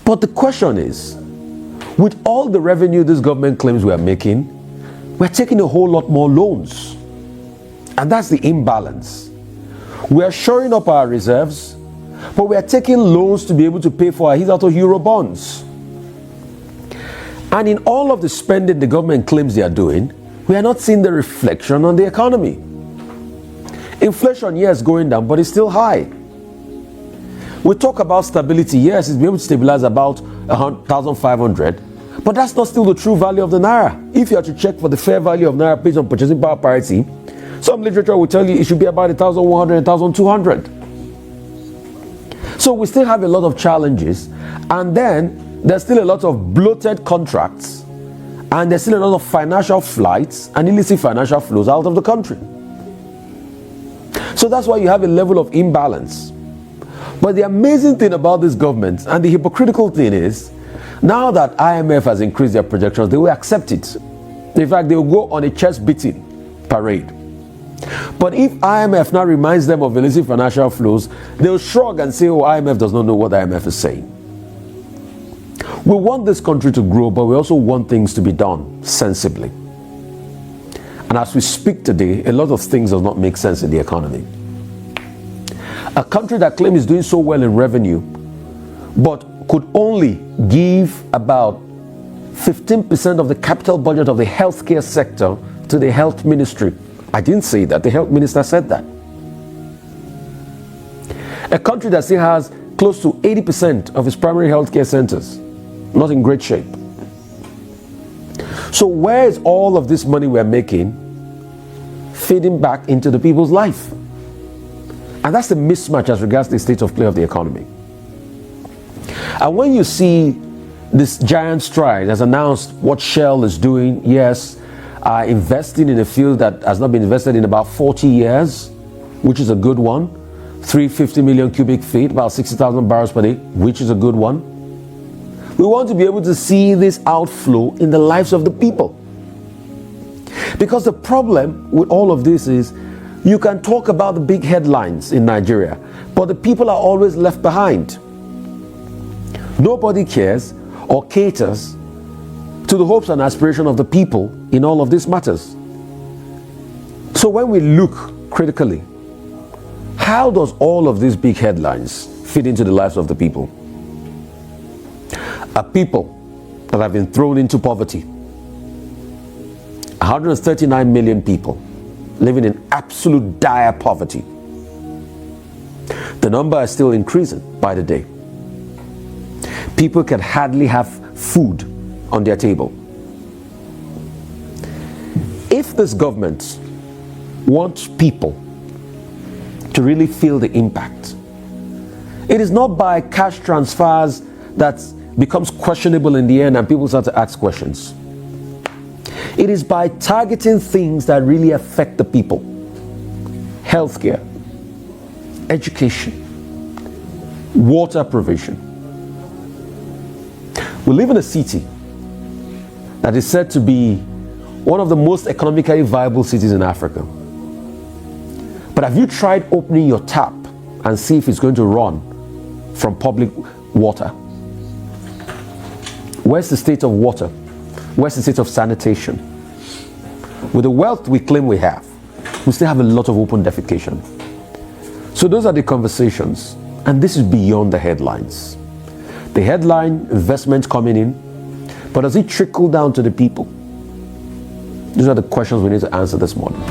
But the question is, with all the revenue this government claims we are making, we're taking a whole lot more loans. And that's the imbalance. We are shoring up our reserves, but we are taking loans to be able to pay for our hitherto Euro bonds. And in all of the spending the government claims they are doing, we are not seeing the reflection on the economy. Inflation, yes, going down, but it's still high. We talk about stability, yes, it's been able to stabilize about 1,500, but that's not still the true value of the naira. If you are to check for the fair value of naira based on purchasing power parity, some literature will tell you it should be about 1,100, 1,200. So we still have a lot of challenges, and then there's still a lot of bloated contracts, and there's still a lot of financial flights and illicit financial flows out of the country. So that's why you have a level of imbalance. But the amazing thing about this government, and the hypocritical thing is, now that IMF has increased their projections, they will accept it. In fact, they will go on a chest-beating parade. But if IMF now reminds them of illicit financial flows, they'll shrug and say, oh, IMF does not know what IMF is saying. We want this country to grow, but we also want things to be done sensibly. And as we speak today, a lot of things does not make sense in the economy. A country that claims is doing so well in revenue, but could only give about 15% of the capital budget of the healthcare sector to the health ministry. I didn't say that, the health minister said that. A country that still has close to 80% of its primary healthcare centers not in great shape. So where is all of this money we're making feeding back into the people's life? And that's the mismatch as regards the state of play of the economy. And when you see this giant stride as announced what Shell is doing, yes, investing in a field that has not been invested in about 40 years, which is a good one. 350 million cubic feet, about 60,000 barrels per day, which is a good one. We want to be able to see this outflow in the lives of the people. Because the problem with all of this is, you can talk about the big headlines in Nigeria, but the people are always left behind. Nobody cares or caters to the hopes and aspirations of the people in all of these matters. So when we look critically, how does all of these big headlines fit into the lives of the people? A people that have been thrown into poverty. 139 million people living in absolute dire poverty. The number is still increasing by the day. People can hardly have food on their table. If this government wants people to really feel the impact, it is not by cash transfers that becomes questionable in the end and people start to ask questions. It is by targeting things that really affect the people. Healthcare, education, water provision. We live in a city that is said to be one of the most economically viable cities in Africa. But have you tried opening your tap and see if it's going to run from public water? Where's the state of water? Where's the state of sanitation? With the wealth we claim we have, we still have a lot of open defecation. So those are the conversations, and this is beyond the headlines. The headline, investment coming in, but does it trickle down to the people? These are the questions we need to answer this morning.